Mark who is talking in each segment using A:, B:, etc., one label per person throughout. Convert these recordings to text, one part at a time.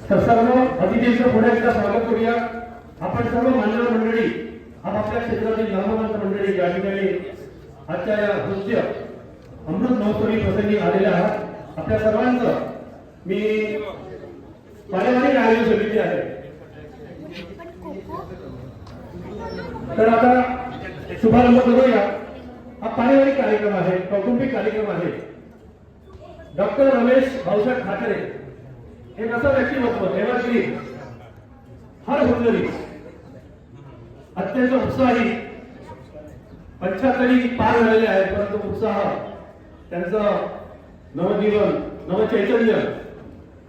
A: तर सर्व अतिथींचं पुन्हा एकदा स्वागत करूया. आपण सर्व मान्यवर मंडळी आपापल्या क्षेत्रातील नामवंत मंडळी या ठिकाणी आजच्या या नृत्य अमृत महोत्सवी प्रसंगी आलेल्या आहात. आपल्या सर्वांचं मी पारिवारिक आयोजन समिती आहे. तर आता शुभारंभ करूया. हा पारिवारिक कार्यक्रम आहे, कौटुंबिक कार्यक्रम आहे. डॉक्टर रमेश भाऊसाहेब ठाकरे एक असं व्यक्तिमत्व एव्हरग्रीन, हर हुन्नरी, अत्यंत उत्साही. 75 पार झालेले आहेत, परंतु उत्साह त्यांचं नवजीवन नवचैतन्य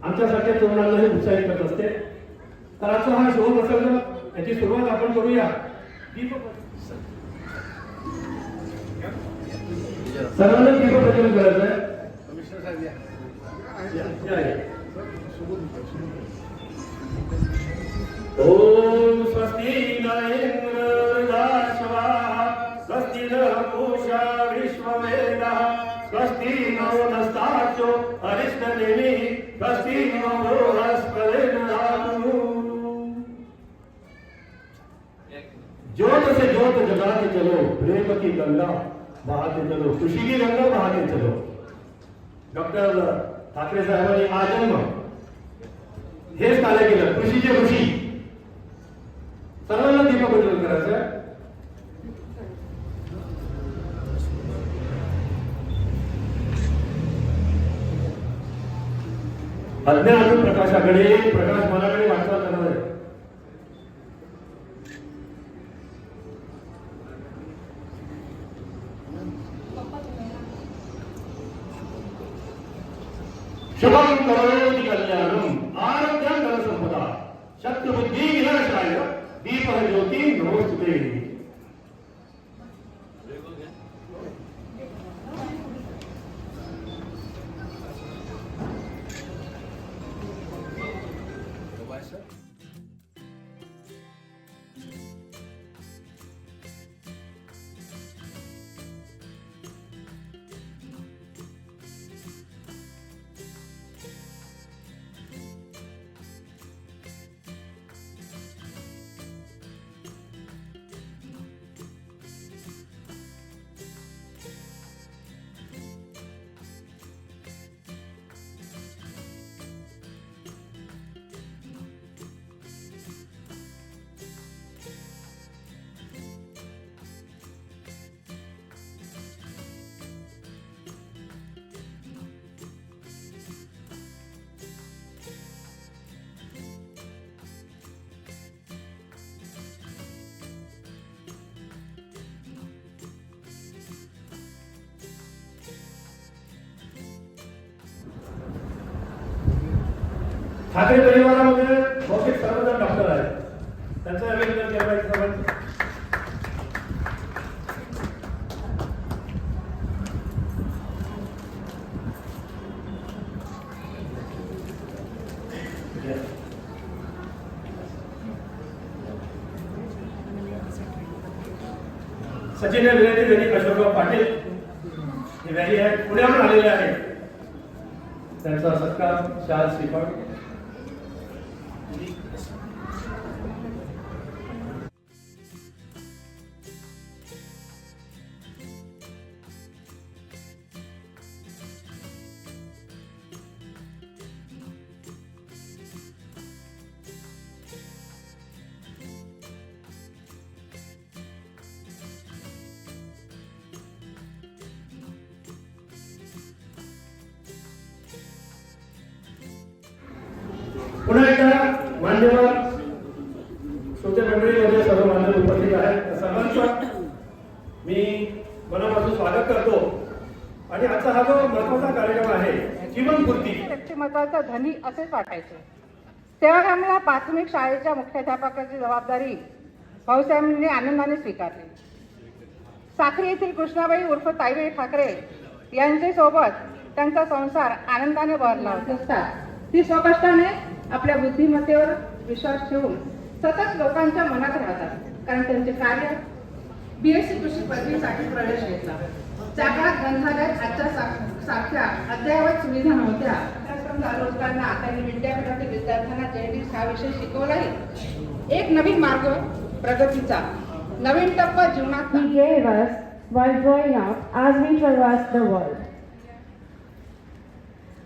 A: आमच्यासारख्या तरुणांनाही उत्साहित करत असते. तर आजचा हा शुभप्रसंग, याची सुरुवात आपण करूया. सर्वांना दीप प्रज्वलन करायचं आहे. ओम स्वस्ति न इंद्रदाशवा स्वस्ति न पूषा विश्ववेदः स्वस्ति नो नस्ताचो अरिष्टनेमि स्वस्ति नो बृहस्पतिर्दधातु. ज्योत से ज्योत जगाते चलो, प्रेम की गंगा बहाते चलो, खुशी की गंगा बहाते चलो. डॉक्टर ठाकरे साहेबांनी आजन्म हेच कार्य केलं. खुशीचे ऋषी. सर्वांना दीप प्रज्वलन करायचं. अज्ञान प्रकाशाकडे, प्रकाश मनाकडे वाटचाल करणार आहे. शुभम करोति कल्याणम आरोग्यं धनसंपदा शत्रुबुद्धि विनाशाय दीपः ज्योति नमोस्तुते. ठाकरे परिवारामध्ये बहुतेक सर्वजण डॉक्टर आहेत. त्यांचं अभिनंदन केलं पाहिजे. सचिन विनंती त्यांनी अशोकराव पाटील हे व्याली आहेत, पुण्याहून आलेले आहेत. त्यांचा सत्कार शाल श्रीफळ. पुन्हा एकदा मान्यवर श्रोते मंडळीमध्ये सर्व मान्यवर उपस्थित आहेत. सर्वांचं मी मनापासून स्वागत करतो. आणि आजचा हा जो महत्वाचा कार्यक्रम आहे जीवनपूर्ती,
B: व्यक्तिमत्वाचा धनी असेच वाटायचे. सेवाग्रामला प्राथमिक शाळेच्या मुख्याध्यापकाची जबाबदारी भाऊसाहेबांनी आनंदाने स्वीकारली. साखरी येथील कृष्णाबाई उर्फ ताईबाई ठाकरे यांचे सोबत त्यांचा संसार आनंदाने बहरला होता. ती स्वकष्टाने आपल्या बुद्धिमत्तेवर विश्वास ठेवून सतत लोकांच्या मनात राहतात. कारण त्यांचे कार्य बीएससी कृषी पदवीसाठी प्रवेश घेतला. जागा ग्रंथालयात आजच्या सारख्या अद्ययावत सुविधा नव्हत्या. वर्षापासून चालू असताना त्यांनी विद्यापीठातील विद्यार्थ्यांना जेनेटिक्स हा विषय शिकवलाही. एक नवीन मार्ग प्रगतीचा, नवीन टप्पा जीवनात
C: He gave us while growing up as we traversed the world.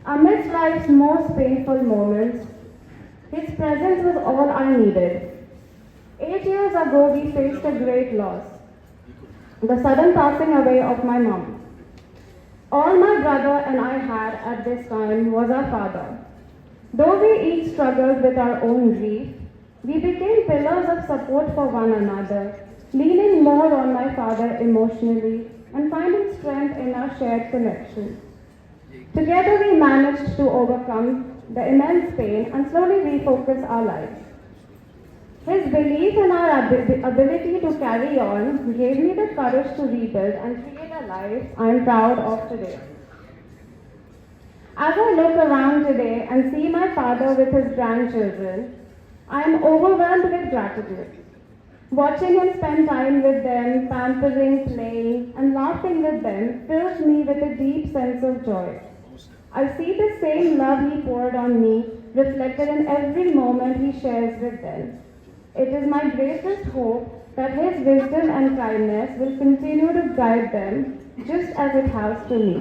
C: Amidst life's most painful moments, His presence was all I needed. 8 years ago, we faced a great loss, the sudden passing away of my mom. All my brother and I had at this time was our father. Though we each struggled with our own grief, we became pillars of support for one another, leaning more on my father emotionally and finding strength in our shared connection. Together we managed to overcome the immense pain and slowly refocus our lives. His belief in our ability to carry on gave me the courage to rebuild and create a life I am proud of today. As I look around today and see my father with his grandchildren, I am overwhelmed with gratitude. Watching him spend time with them, pampering, playing, and laughing with them fills me with a deep sense of joy. I see the same love he poured on me reflected in every moment he shares with them. It is my greatest hope that his wisdom and kindness will continue to guide them just as it has to me.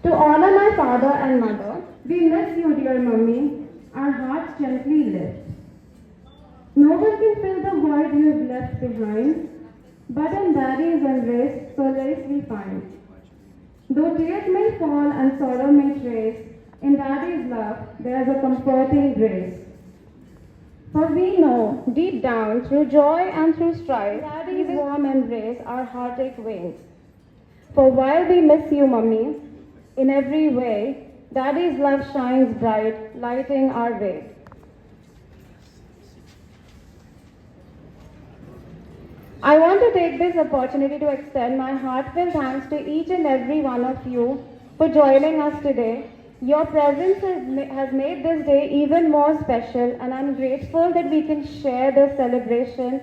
C: To honor my father and mother, we miss you, dear mummy. Our hearts gently lift. No one can fill the void you have left behind, but in daddy's embrace, solace we find. Though tears may fall and sorrow may trace, in daddy's love there is a comforting grace. For we know, deep down, through joy and through strife, daddy's warm embrace our heartache wanes. For while we miss you, mummy, in every way, daddy's love shines bright, lighting our way. I want to take this opportunity to extend my heartfelt thanks to each and every one of you for joining us today. Your presence has made this day even more special, and I'm grateful that we can share this celebration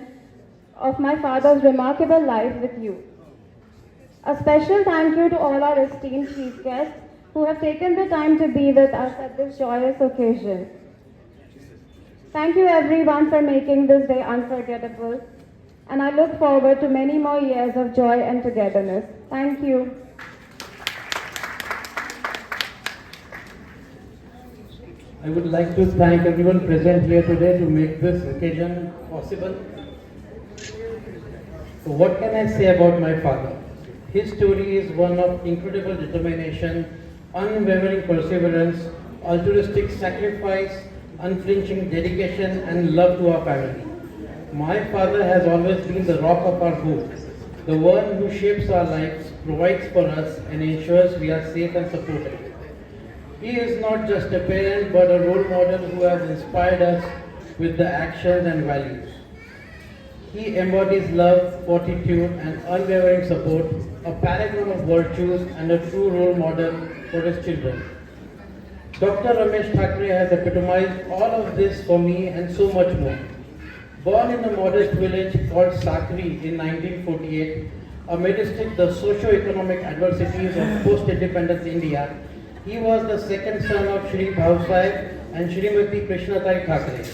C: of my father's remarkable life with you. A special thank you to all our esteemed chief guests who have taken the time to be with us at this joyous occasion. Thank you everyone for making this day unforgettable, and I look forward to many more years of joy and togetherness. Thank you.
D: I would like to thank everyone present here today to make this occasion possible. So what can I say about my father? His story is one of incredible determination, unwavering perseverance, altruistic sacrifice, unflinching dedication and love to our family. My father has always been the rock of our hope, the one who shapes our lives, provides for us and ensures we are safe and supported. He is not just a parent but a role model who has inspired us with the actions and values. He embodies love, fortitude and unwavering support, a paragon of virtues and a true role model for his children. Dr. Ramesh Thackeray has epitomized all of this for me and so much more. Born in a modest village called Sakri in 1948, amidst the socio-economic adversities of post-independence India, he was the second son of Shri Bhausaheb and Shrimati Krishnatai Thackeray.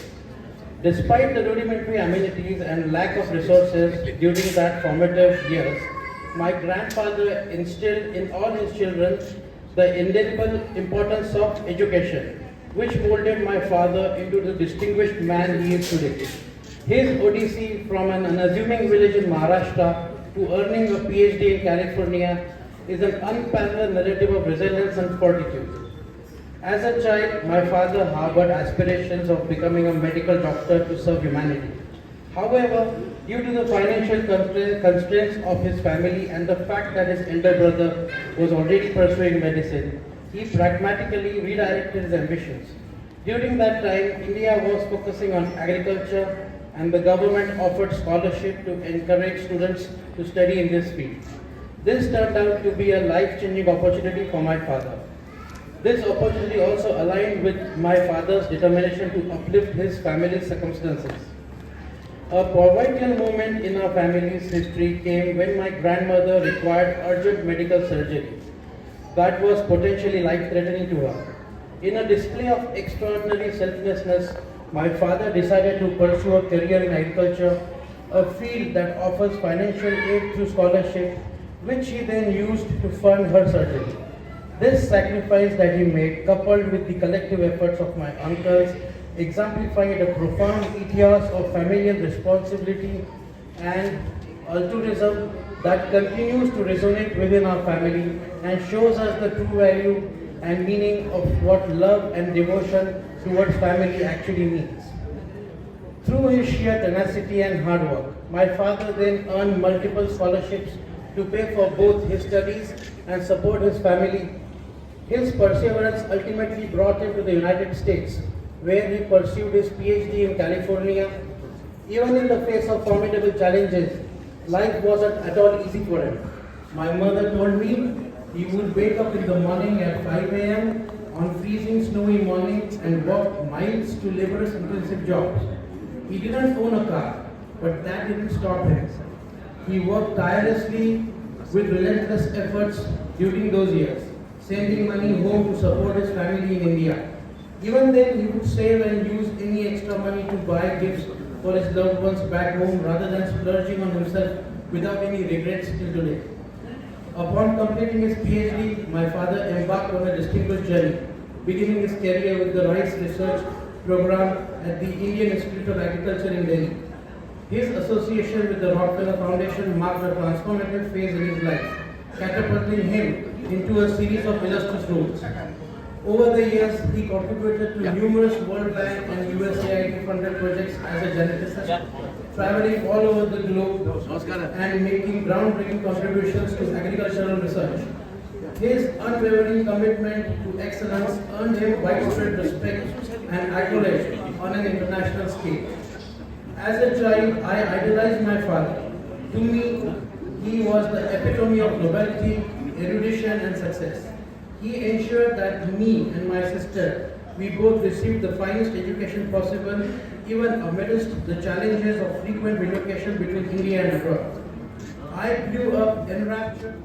D: Despite the rudimentary amenities and lack of resources during that formative years, my grandfather instilled in all his children the indelible importance of education, which molded my father into the distinguished man he is today. His odyssey from an unassuming village in Maharashtra to earning a PhD in California is an unparalleled narrative of resilience and fortitude. As a child, my father harbored aspirations of becoming a medical doctor to serve humanity. However, due to the financial constraints of his family and the fact that his elder brother was already pursuing medicine, he pragmatically redirected his ambitions. During that time, India was focusing on agriculture and the government offered scholarship to encourage students to study in this field. This turned out to be a life-changing opportunity for my father. This opportunity also aligned with my father's determination to uplift his family's circumstances. A pivotal moment in our family's history came when my grandmother required urgent medical surgery. that was potentially life-threatening to her. In a display of extraordinary selflessness, my father decided to pursue a career in agriculture, a field that offers financial aid through scholarship, which he then used to fund her surgery. This sacrifice that he made, coupled with the collective efforts of my uncles, exemplified a profound ethos of familial responsibility and altruism that continues to resonate within our family and shows us the true value and meaning of what love and devotion towards family actually means. Through his sheer tenacity and hard work, my father then earned multiple scholarships to pay for both his studies and support his family. His perseverance ultimately brought him to the United States, where he pursued his PhD in California. Even in the face of formidable challenges, life wasn't at all easy for him. My mother told me he would wake up in the morning at 5 a.m. on freezing snowy mornings and walk miles to laborious intensive jobs. He didn't own a car, but that didn't stop him. He worked tirelessly with relentless efforts during those years, sending money home to support his family in India. Even then, he would save and use any extra money to buy gifts for his loved ones back home rather than splurging on himself without any regrets till today. Upon completing his PhD, my father embarked on a distinguished journey, beginning his career with the Rice Research Program at the Indian Institute of Agriculture in Delhi. His association with the Rockefeller Foundation marked a transformative phase in his life, catapulting him into a series of illustrious roles. Over the years, he contributed to numerous World Bank and USAID funded projects as a geneticist, traveling all over the globe and making groundbreaking contributions to agricultural research. His unwavering commitment to excellence earned him widespread respect and accolades on an international scale. As a child, I idolized my father. To me, he was the epitome of nobility, erudition, and success. He ensured that me and my sister, we both received the finest education possible, even amidst the challenges of frequent relocation between India and abroad. I grew up enraptured.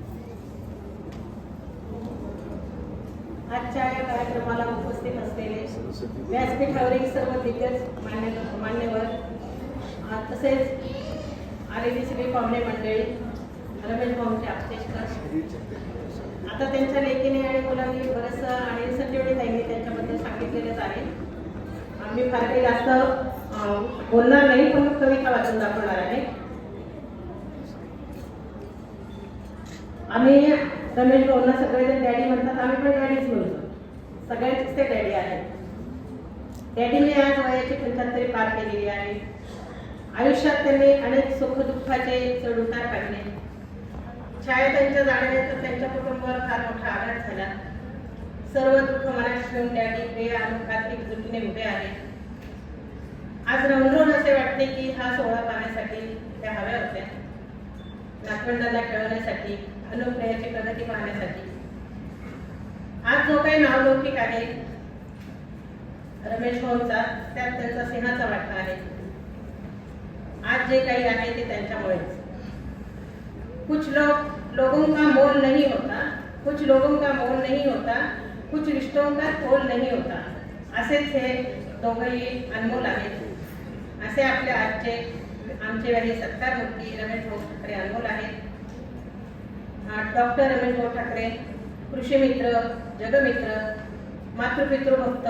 E: आजच्या या कार्यक्रमाला उपस्थित असलेले व्यासपीठावरील सर्व दिग्गज मान्यवर तसेच आलेली सगळी पाहुणे मंडळी, रमेश भाऊंचे आप्तेष्कर, आता त्यांच्या लेखीने आणि मुलांनी बरंचसं आणि संजीवनी ताईंनी त्यांच्याबद्दल सांगितलेलंच आहे. आम्ही फार काही जास्त बोलणार नाही, पण कविता वाचून दाखवणार आहे. आम्ही रमेश भाऊंना सगळेजण डॅडी म्हणतात, आम्ही पण डॅडीच म्हणतो. सगळ्यांचेच ते डॅडी आहेत. डॅडीने आज वयाची 75 पार केलेली आहे. आयुष्यात त्यांनी अनेक सुखदुःखाचे चढउतार काढले. छाया त्यांच्या जाण्यानंतर त्यांच्या कुटुंबावर फार मोठा आघात झाला. सर्व दुःख मनात ठेवून डॅडी प्रिया आणि कार्तिक जुटीने उभे आहे. आज रंगून असे वाटते की हा सोहळा पाहण्यासाठी त्या हव्या होत्या, नातवंडांना खेळवण्यासाठी, अनुप्रियाची प्रगती पाहण्यासाठी. आज जो काही नावलौकिक आहे रमेश भाऊंचा, त्यात त्यांचा सिंहाचा वाटा आहे. आज जे काही आहे ते त्यांच्यामुळेच. कुछ लोगों का मोल नहीं होता, कुछ लोगों का मोल नहीं होता, कुछ रिश्तों का तोल नहीं होता. असेच हे दोघंही अनमोल आहेत. असे आपले आजचे आमचे काही सत्कार मूर्ती रमेश भाऊ ठाकरे अनमोल आहेत. डॉक्टर रमेश भाऊ ठाकरे कृषी मित्र, जगमित्र, मातृपितृभक्त,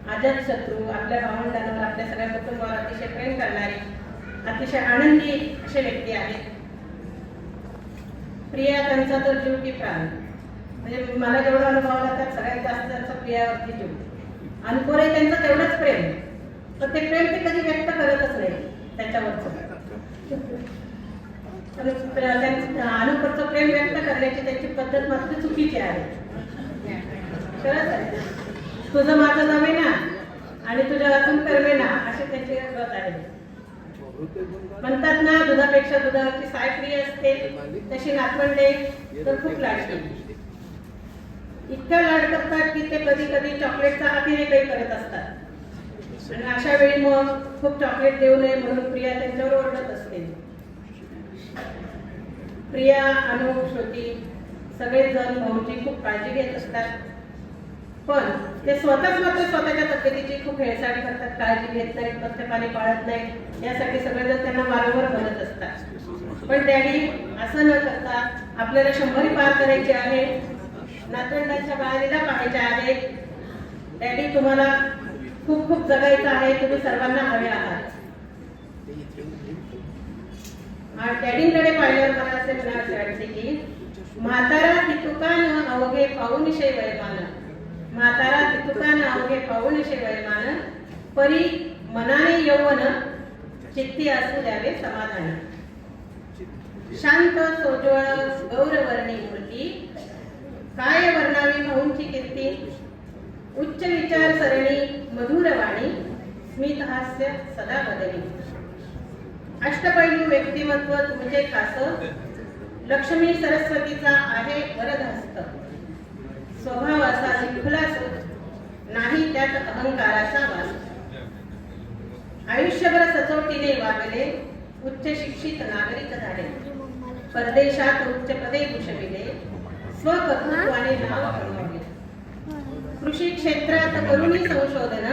E: आजाद शत्रू, आपल्या भावंडांवर, आपल्या सगळ्या कुटुंबावर अतिशय प्रेम करणारे, अतिशय आनंदी असे व्यक्ती आहेत. प्रिया त्यांचा तर जीव की प्राण, म्हणजे मला जेवढा अनुभव आला त्यात सगळ्यात जास्त त्यांचा प्रियावरती जीव. अनुपोरही त्यांचं तेवढंच प्रेम, पण ते प्रेम ते कधी व्यक्त करतच नाही त्याच्यावरचं. अनुपरचं प्रेम व्यक्त करण्याची त्यांची पद्धत मात्र चुकीची आहे. खरंच आहे. तुझं माझं नव्हे ना आणि तुझ्या वाचून करवे ना, असे त्यांचे व्रत आहे. म्हणतात ना, दुधापेक्षा दुधावरची साय प्रिय असते, तशी नातवंडे तर खूप लाडकी. इतकं लाड करतात की ते कधी कधी चॉकलेटचा अतिरेकही करत असतात. आणि अशा वेळी मग खूप चॉकलेट देऊ नये म्हणून प्रिया त्यांच्यावर ओरडत असते. प्रिया, अनु, श्रुती सगळेजण भाऊची खूप काळजी घेत असतात, पण ते स्वतःच मात्र स्वतःच्या तब्येतीची खूप हेळसांड करतात, काळजी घेत नाहीत, पथ्यपाणी पाळत नाहीत, यासाठी सगळेजण त्यांना वारंवार बोलत असतात. पण डॅडी असं न करता आपल्याला 100 पार करायचे आहे, नातवंडांच्या बाळाला पाहायचे आहे. डॅडी तुम्हाला खूप खूप जगायचं आहे, तुम्ही सर्वांना हवे आहात. डॅडींकडे पाहिल्यावर मला असे म्हणायचे वाटते की म्हातारा तितुकान अवघे पाऊनिशे वयमान, म्हातारा तितुकान अवघे पाऊनिशे वयमान, परी मनाने यौवन चित्ती असू द्यावे समाधान. शांत सोज्वळ गौरवर्णी मूर्ती, काय वर्णावी भाऊंची कीर्ती. उच्च विचार सरणी मधुर वाणी, स्मित हास्य सदा बदली. अष्टपैलू व्यक्तिमत्व तुमचे खास, लक्ष्मी सरस्वतीचा आहे वरदहस्त. स्वभावाचा जिंकला सुख, नाही त्यात अहंकाराचा वास. आयुष्यभर सचोटीने वागले, उच्च शिक्षित नागरिक झाले. परदेशात उच्च पदे भूषविले, स्वकर्तृत्वाने नाव कमवले. कृषी क्षेत्रात करुणी संशोधन,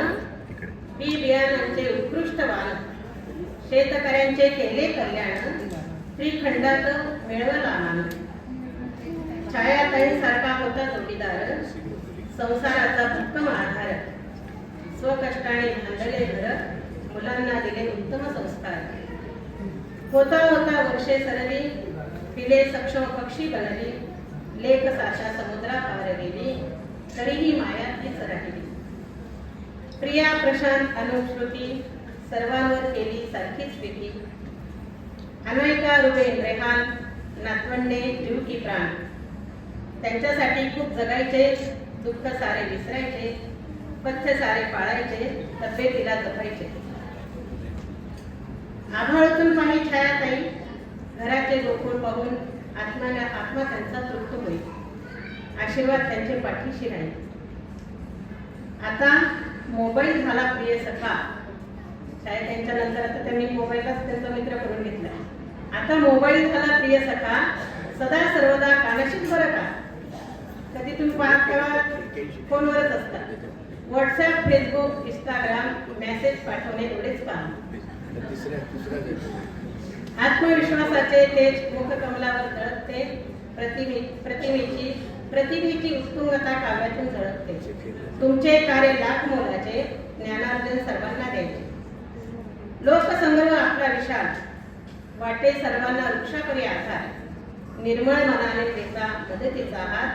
E: बी बियाणांचे उत्कृष्ट वाण. शेतकऱ्यांचे केले कल्याण, त्रिखंडात मिळवला मान. छायाताईंसारखा होता जोडीदार, संसाराचा भक्कम आधार. स्वकष्टाने बांधले घर, मुलांना दिले उत्तम संस्कार. होता होता वर्षे सरली, पिले सक्षम पक्षी बनली. लेख साशा समुद्रा पार गेली, तरीही माया तीच राहिली. प्रिया प्रशांत अनुश्रुती, सर्वांवर केली सारखीच प्रीती. अनायका रुबेन रेहान, नातवंडे जीव की प्राण. त्यांच्यासाठी खूप जगायचे, दुःख सारे विसरायचे, पथ्य सारे पाळायचे, तब्येतीला जपायचे. आभाळातून पाणी छायाताई, घराचे गोकुळ पाहून आत्मा त्यांचा तृप्त होईल. आशीर्वाद त्यांचे पाठीशी राहील. आता मोबाईल झाला प्रिय सखा. छायाताईंच्या नंतर आता त्यांनी मोबाईलच त्यांचा मित्र करून घेतला. आता मोबाईल झाला प्रिय सखा, सदा सर्वदा कानाशीच बरं का. कधी तुम्ही पाहत तेव्हा फोनवरच असतात. व्हॉट्सअप, फेसबुक, इंस्टाग्राम, मेसेज पाठवणे एवढेच पहा. आत्मविश्वासाचे तेज मुखकमलावर झळकते. प्रतिभेची उत्तुंगता काव्यातून झळकते. तुमचे कार्य लाख मोलाचे, ज्ञानार्जन सर्वांना द्यायचे. लोकसंग्रह आपला विशाल, वाटे सर्वांना वृक्षापरी आधार. निर्मळ मनाने देता मदतीचा हात,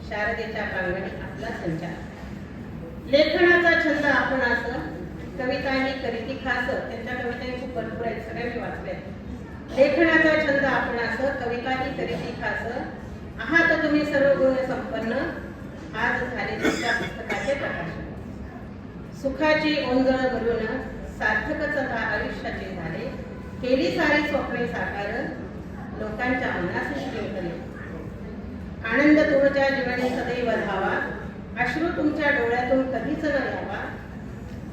E: शारदेच्या प्रांगणी आपला संचार. लेखनाचा छंद आपण असं, कविता ही करीती खास. त्यांच्या कविता खूप भरपूर आहेत, सगळ्यांनी वाचल्या. लेखनाचा छंद आपण असं, कविता ही करीती खास. आहात तुम्ही सर्व गुण संपन्न, आज झाले तुमच्या पुस्तकाचे प्रकाशन. सुखाची ओंजळ भरून सार्थकच आयुष्याचे झाले. केली सारी स्वप्ने साकार, लोकांच्या मनास जिंकले. आनंद तुमच्या जीवनी सदैव धावा, अश्रू तुमच्या डोळ्यातून कधीच न यावा.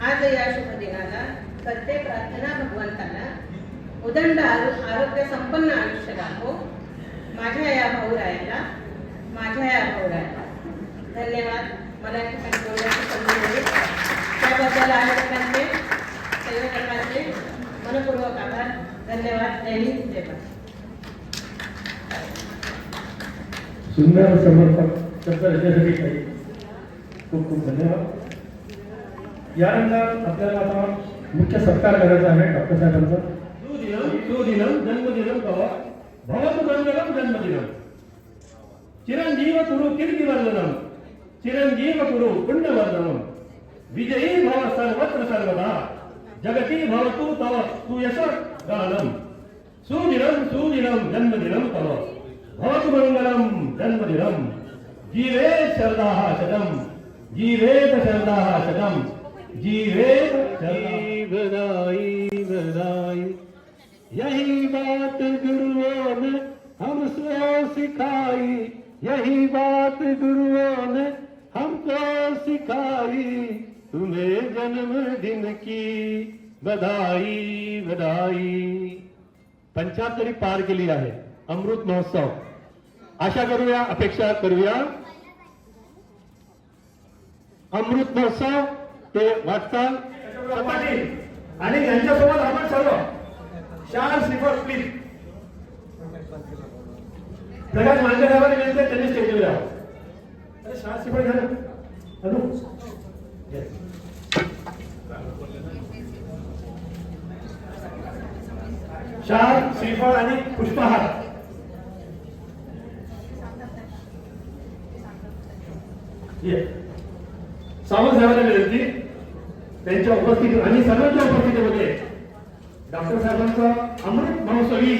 E: आज या शुभ दिनाला करते प्रार्थना भगवंताला, उदंड आरोग्य संपन्न आयुष्य लाभो माझ्या या भाऊरायाला, माझ्या या भाऊरायाला. धन्यवाद. मला या ठिकाणी बोलण्याची संधी मिळाली त्याबद्दल आयोजकांचे, संयोजकांचे मनपूर्वक आभार. धन्यवाद. जय हिंद, जय भारत.
A: सुंदर समर्पक शब्द रचनेसाठी काही खूप खूप धन्यवाद. यानंतर आपल्याला आता मुख्य सत्कार करायचा आहे डॉक्टर साहेबांचा. सुदिनम जन्मदिनम भवतु मंगलम जन्मदिनम. चिरंजीव कुरु कीर्तिवर्धनम, चिरंजीव कुरु पुण्यवर्धनम. विजयी भव सर्वत्र सर्वदा, जगती भवतु तव सुयश गानम. सुदिनम जन्मदिनम तव, भवतु मंगलम जन्मदिनम. जीवेत शरदाः शतम, जीवेत शरदाः शतम, जीवेत
F: बनाई यही बात गुरुओं ने हमको सिखाई, यही बात गुरुओं ने हमको सिखाई. तुम्हें जन्मदिन की बधाई बधाई. 75 पार केली आहे. अमृत महोत्सव आशा करूया, अपेक्षा करूया. अमृत महोत्सव ते वाटचाल.
A: पाटील आणि यांच्यासोबत आपण सर्व शाल श्रीफळ प्लीज प्रकाश मांजरे साहेबांनी विनंती आहे, त्यांनी स्टेजवर यावं. अरे शाल श्रीफळ घ्या ना. हॅलो शाल श्रीफळ आणि पुष्पहार. सावंत साहेबांना विनंती, त्यांच्या उपस्थितीत आणि सर्वांच्या उपस्थितीमध्ये डॉक्टर साहेबांचं अमृत महोत्सवी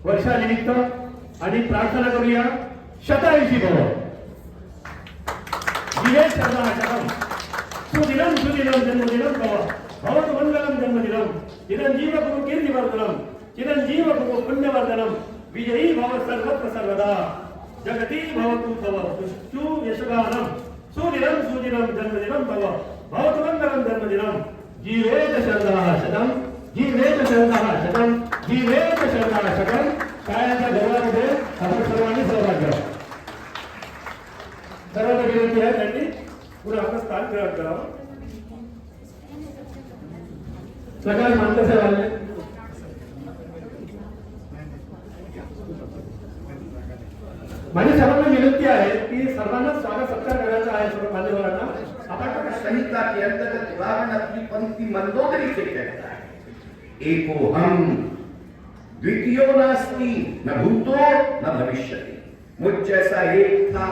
A: वर्षानिमित्त आणि प्रार्थना करूया. शतायुषी भव दिवे शरदा शतम सुदिनम सुदिनम जन्मदिनम भव भवतु मंगलम जन्मदिनम चिरंजीव कुरु कीर्तिवर्धनम चिरंजीव कुरु पुण्यवर्धनम विजयी भव सर्वत्र सर्वदा जगती भवतु तव सुष्ठु यशगानम सुदिनम सुदिनम जन्मदिनम भव भवतु मंगलम जन्मदिनम जीवेत शरदा शतम जीवेत शरदा शतम जीवेत शरदा शतम. काळाच्या गौरवामध्ये आपण सर्वांनी सहभाग घ्यावा. सर्वांना विनंती आहे त्यांनी पुढे आपलं स्थान ग्रहण करावं. प्रकाश मानकर साहेब आले. माझ्या सर्वांना विनंती आहे की सर्वांना स्वागत सत्कार करायचा आहे. सर्व मान्यवरांना आपण
G: संहिता के अंतर्गत रावण अपनी पंक्ति मंदोदरी से कहता है, एको हम द्वितीयो नास्ति न भूतो न भविष्यति. मुझ जैसा एक था,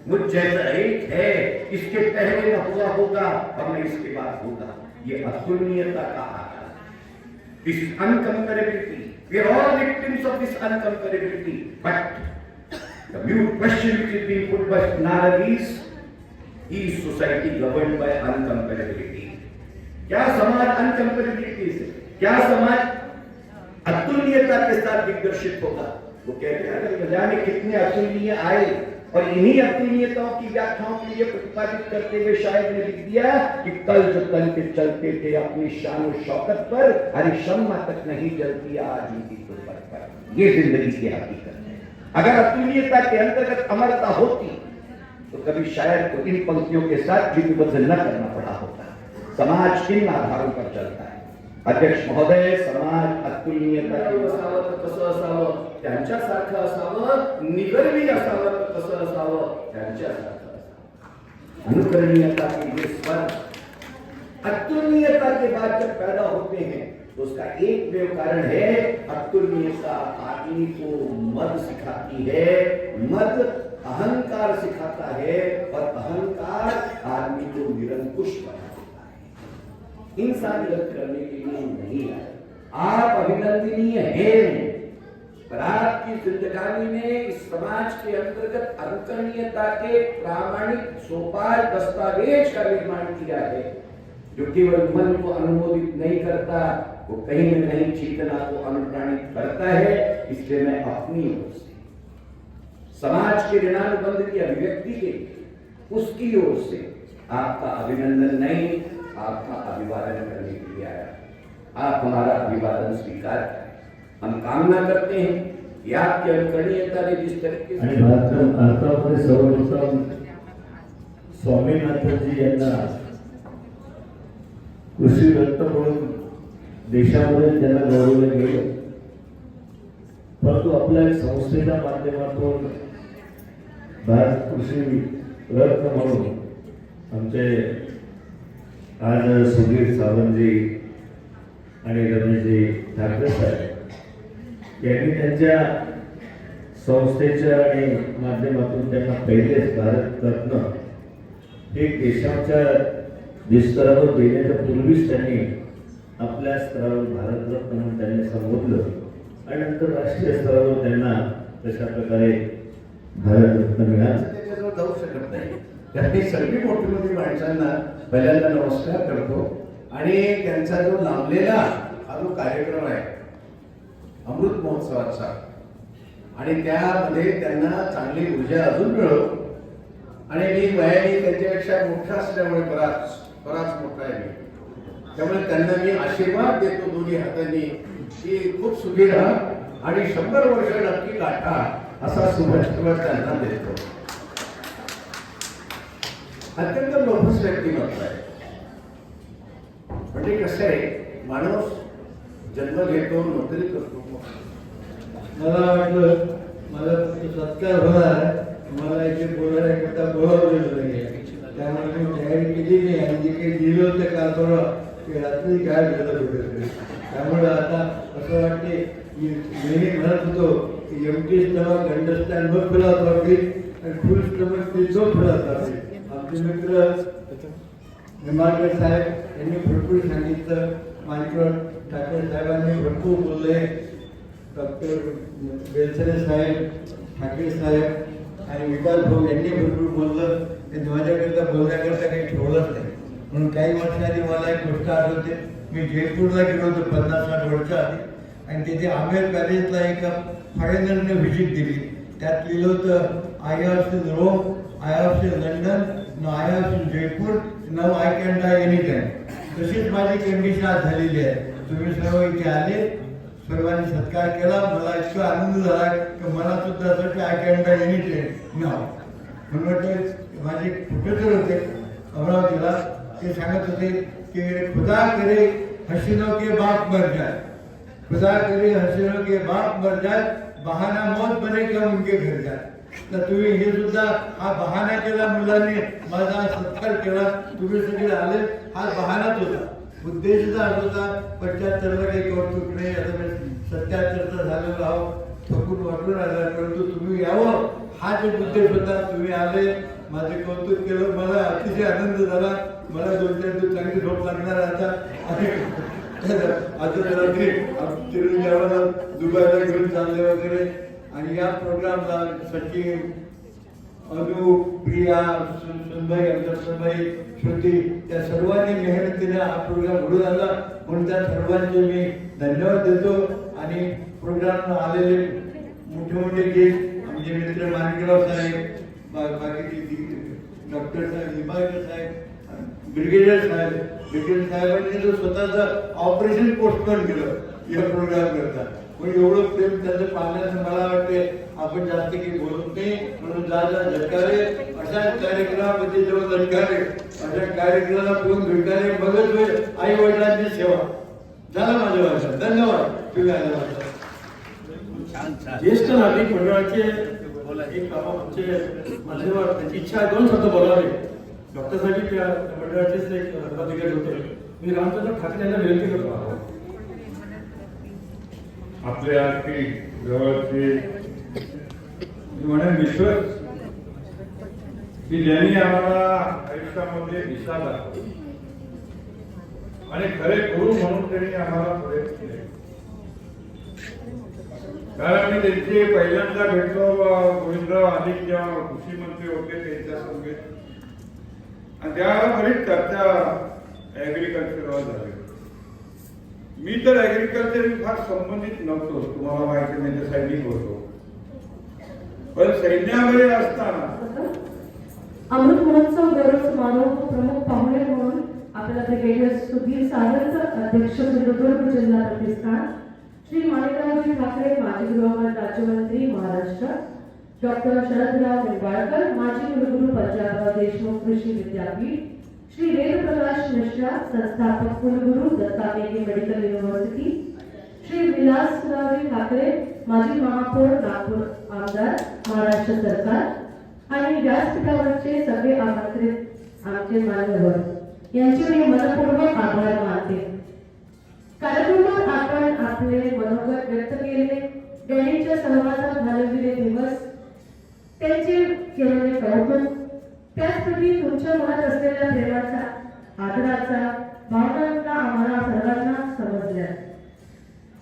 G: मुझ जैसा एक है, इसके पहले न हुआ होगा और न इसके बाद होगा. ये अतुलनीयता का आधार, this uncomparability. We are all victims of this uncomparability. But the mute question which is being put by Narad is society governed by uncomparability? क्या समाज uncomparability से, क्या समाज अतुलनीयता के साथ दिग्दर्शित होगा? वो कहते हैं अगर जाने कितने अतुलनीय आए और इन्हीं अतुलनीयताओं की व्याख्याओं के लिए प्रतिपादित करते हुए शायद ने लिख दिया कि कल जो तल के चलते थे अपनी शान और शौकत पर, अरे शम्मा तक नहीं जलती आज इनकी गुर्बत पर. ये जिंदगी की हकीकत है. अगर अतुलनीयता के अंतर्गत अमरता होती तो कभी शायद को इन पंक्तियों के साथ लिपिबद्ध न करना पड़ा होता. समाज किन आधारों पर चलता है? अध्यक्ष महोदय, समाज अतुलनीयता असावं तर कसं असावं, त्यांच्यासारखं असावं, निगर्वी असावं तर कसं असावं, त्यांच्यासारखं असावं. अनुकरणीयता के ये स्वर अतुलनीयता के बाद जब पैदा होते हैं तो उसका एक वेव कारण है, अतुलनीयता आदमी को मद सिखाती है, मद अहंकार सिखाता है और अहंकार आदमी को निरंकुश बनाता है. इंसानियत करने के लिए नहीं है. आप अभिनंदनीय हैं, पर आपकी जिंदगानी में इस समाज के अंतर्गत अनुकरणीयता के प्रामाणिक सोपान दस्तावेज का निर्माण किया है, जो केवल मन को अनुमोदित नहीं करता, वो कहीं न कहीं चेतना को अनुप्राणित करता है. इसलिए मैं अपनी ओर से समाज के ऋणानुबंध की अभिव्यक्ति के उसकी ओर से आपका अभिनंदन नहीं, आपका अभिवादन करने के लिए आया. आप हमारा अभिवादन स्वीकार करें. हम कामना करते हैं कि आपकी अनुकरणीयता ने जिस तरीके से
F: भारतामध्ये सर्वप्रथम स्वामीनाथनजी यांना कृषी रत्न म्हणून देशामध्ये त्यांना गौरवलं गेलं. परंतु आपल्या एक संस्थेच्या माध्यमातून भारत कृषी रत्न म्हणून आमचे आज सुधीर सावंतजी आणि रमेशजी ठाकरे साहेब यांनी त्यांच्या संस्थेच्या आणि माध्यमातून त्यांना पहिलेच भारत रत्न हे देशाच्या स्तरावर देण्याच्या पूर्वीच त्यांनी आपल्या स्तरावर भारत रत्न म्हणून त्यांनी संबोधलं आणि नंतर राष्ट्रीय स्तरावर त्यांना तशा प्रकारे भारत रत्न मिळालं.
G: त्याच्याजवळ जाऊ शकत नाही. त्याने सर्व मोठी माणसांना पहिल्यांदा नमस्कार करतो आणि त्यांचा जो लांबलेला हा जो कार्यक्रम आहे अमृत महोत्सवाचा आणि त्यामध्ये त्यांना चांगली ऊर्जा अजून मिळो. आणि मी वयाने त्यांच्यापेक्षा मोठा असल्यामुळे बराच मोठा आहे मी, त्यामुळे त्यांना मी आशीर्वाद देतो दोन्ही हातांनी की खूप सुखी राहा आणि 100 वर्ष नक्की गाठा
F: असा शुभाशीर्वाद त्यांना देतो. अत्यंत लोभस व्यक्तिमत्व आहे. म्हणजे कसं आहे, माणूस जन्म घेतो, नोकरी करतो.
H: मला वाटलं मला सत्कार होणार, मला इथे बोलण्याकरता बोलावलेलं नाही. त्यामुळे मी तयारी केली नाही आणि जे काही दिलं होतं काल परवा ते रात्री काय झालं होतं. त्यामुळे आता असं वाटते की नेहमी म्हणत होतो की empty stomach understand no philosophy आणि फुल स्टमक ती नो फिलॉसॉफी. आमचे मित्र निंबाळकर साहेब यांनी भरपूर सांगितलं, माणिकराव ठाकरे साहेबांनी भरपूर बोलले, डॉक्टर बेलसरे साहेब, ठाकरे साहेब आणि विकास भाऊ यांनी भरपूर बोललं. ते माझ्याकरता बोलण्याकरता काही ठेवलंच नाही. म्हणून काही वर्षाआधी मला एक गोष्ट आठवते. मी जयपूरला गेलो होतो 50-60 वर्ष आधी आणि तिथे आमेर पॅलेसला एका फॉरेनरने व्हिजिट दिली. त्यात लिहिलं होतं, I have seen Rome, I have seen London, no I have seen Jaipur, now I can die any time. तशीच माझी कंडिशन आज झालेली आहे. तुम्ही सर्व इथे आले, सर्वांनी सत्कार केला, मला इतका आनंद झाला की मला सुद्धा असं की I can die any time now. म्हणून वाटतं माझे प्रोफेसर होते अमरावतीला, ते सांगत होते कि खुदा करे हसीनों के बाप मर जाए, खुदा करे हसीनों के बाप मर जाए, बहाना मौत बने का उनके घर जाए. तर तुम्ही हे सुद्धा हा बहाना केला, मुलांनी माझा सत्कार केला, तुम्ही सगळे आले, हा बहानाच होता. उद्देशचा होता 75ला काही कौतुक नाही, आता 77चा झालेला आहो, थकून वाटून आला, परंतु तुम्ही यावं हाच एक उद्देश होता. तुम्ही आले, माझे कौतुक केलं, मला अतिशय आनंद झाला. मला 2-4 दिवस चांगली झोप लागणार आता. आता रात्री चिरंजीवाला दुबईला घेऊन चालले वगैरे. आणि या प्रोग्रामला सचिन, अनु, प्रिया, सुनबाई, अंतरसुनबाई, श्रुती त्या सर्वांनी मेहनतीने हा प्रोग्राम घडून आणला. म्हणून त्या सर्वांचे मी धन्यवाद देतो. आणि प्रोग्राम आलेले मोठे मोठे गेस्ट आमचे मित्र माणिकराव साहेब, बाकी डॉक्टर साहेब, निंबाळकर साहेब, ब्रिगेडियर साहेबांनी जो स्वतःचं ऑपरेशन पोस्टपोन केलं या प्रोग्राम करता. पण एवढं प्रेम त्यांचं पाहण्याचं मला वाटते आपण जास्त काही बोलत नाही. म्हणून जा झटकारे अशा कार्यक्रमामध्ये जेव्हा झटकारे अशा कार्यक्रमाला कोण झटकारे बघत होईल आई वडिलांची सेवा झाला माझ्या भाषा. धन्यवाद. तुम्ही आला.
A: ज्येष्ठ नागरिक मंडळाचे एक आमचे मान्यवर त्यांची इच्छा आहे 2 शब्द बोलावे. डॉक्टर साहेब या मंडळाचेच एक पदाधिकारी होते. मी रामचंद्र ठाकरे यांना विनंती करतो.
I: आपल्या की जवळचे म्हणून विश्वास की ज्यांनी आम्हाला आयुष्यामध्ये दिशा दाखवली आणि खरे गुरु म्हणून त्यांनी आम्हाला पुढे केले. कारण मी त्यांचे पहिल्यांदा भेटलो गोविंदराव आदिक जेव्हा कृषी मंत्री होते त्यांच्या संगीत, आणि त्यावेळेला बरीच चर्चा ऍग्रिकल्चरवर झाली. मी तर ऍग्रिकल्चर फार संबंधित नव्हतो, तुम्हाला माहिती म्हणजे सैनिक होतो. पण सैन्यामध्ये असताना
C: अमृत महोत्सव गौरव समारोह प्रमुख पाहुणे म्हणून आपल्याला ब्रिगेडियर सुधीर सावंत, अध्यक्ष सिंधुदुर्ग जिल्हा प्रतिष्ठान, श्री माणिकरावजी ठाकरे, माजी गृहमंत्री राज्यमंत्री महाराष्ट्र, डॉक्टर शरदराव निंबाळकर, माजी कुलगुरू पंजाबराव देशमुख कृषी विद्यापीठ, श्री वेदप्रकाश मिश्रा, संस्थापक कुलगुरू दत्ता मेघे मेडिकल युनिव्हर्सिटी, श्री विलासराव ठाकरे, माजी महापौर नागपूर, आमदार महाराष्ट्र सरकार, आणि व्यासपीठावरचे सगळे आमंत्रित आमचे मान्यवर यांचे मी मनपूर्वक आभार मानते. कार्यक्रमात आपण आपले मनोगत व्यक्त केले, डॅडीच्या सहवासात घालवलेले दिवस, त्यांचे केलेले कौतुक, त्याचप्रती तुमच्या मनात असलेल्या प्रेमाचा, आदराचा भावनांना आम्हाला सर्वांना समजल्या.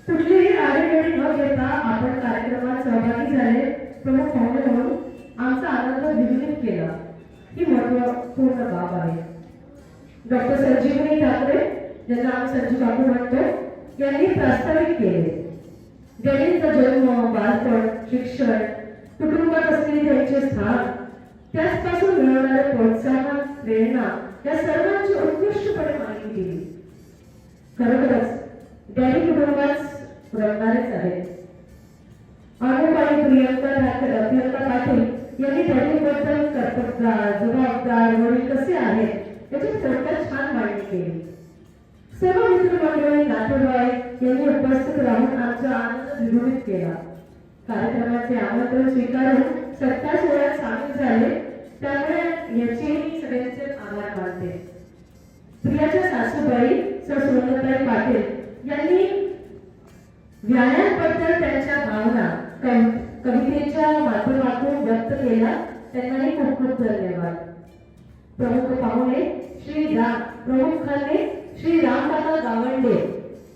C: कुठलीही आडेवेळी न घेता आपण कार्यक्रमात सहभागी झाले, प्रमुख पाहुणे म्हणून आमचा आनंद द्विगुणित केला, ही महत्वपूर्ण बाब आहे. डॉक्टर संजीवनी ठाकरे, ज्यांना आम्ही संजीव बाबू म्हणतो, यांनी प्रास्ताविक केले. डॅडींचा जन्म, बालपण, शिक्षण, कुटुंबात असलेले त्यांचे स्थान, त्याचपासून मिळवणारे प्रोत्साहन, प्रेरणा या सर्वांची उत्कृष्टपणे माहिती दिली. खरोखरच डॅडी कुटुंबात रमणारेच आहेत. अनुप आणि प्रियंका पाटील यांनी डॅडीबद्दल कर्तव्यदार, जबाबदार वडील कसे आहेत याची थोडक्यात छान माहिती केली. सर्व मित्रमंडळी नातेवाईक यांनी उपस्थित राहून आमचा आनंद द्विगुणित केला. कार्यक्रमाचे आमंत्रण स्वीकारून सत्ता सोहळ्यात सामील झाले, त्यामुळे याचे मी सगळ्यांचे आभार मानते. प्रियाच्या सासूबाई सुनंदाताई पाटील यांनी व्यायामाबद्दल त्यांच्या भावना कवितेच्या माध्यमातून व्यक्त केला, त्यांनाही खूप खूप धन्यवाद. प्रमुख पाहुणे प्रमुखाने श्री रामकाका गावंडे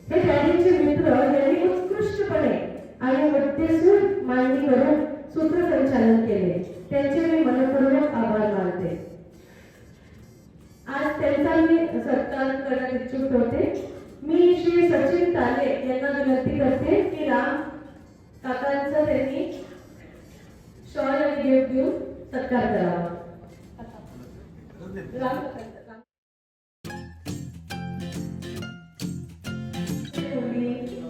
C: हे डॅडीचे मित्र यांनी उत्कृष्टपणे आणि मुद्देसूद मांडणी करून सूत्रसंचालन केले, त्यांचे मी मनपूर्वक आभार मानते. आज त्यांचा मी सत्कार करण्यात इच्छुक होते. मी श्री सचिन ताले यांना विनंती करते की राम काकांचा त्यांनी शॉल आणि गिफ्ट देऊन सत्कार करावा.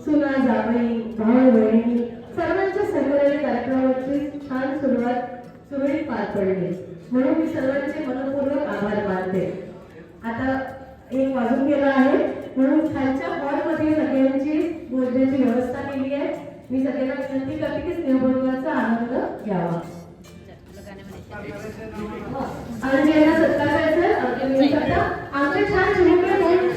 C: सुना जावई भाऊ बहिणी सर्वांच्या सहकार्याने कार्यक्रमाची छान सुरळीत पार पडली, म्हणून मी सर्वांचे मनपूर्वक आभार मानते. आता 1 वाजून गेला आहे, म्हणून खालच्या हॉलमध्ये सगळ्यांची भोजनाची व्यवस्था केली आहे. मी सगळ्यांना विनंती करते की स्नेहभोजनाचा आनंद घ्यावा. आणि ज्यांना सत्कार करायचा आमच्या छान चिमुकले म्हणून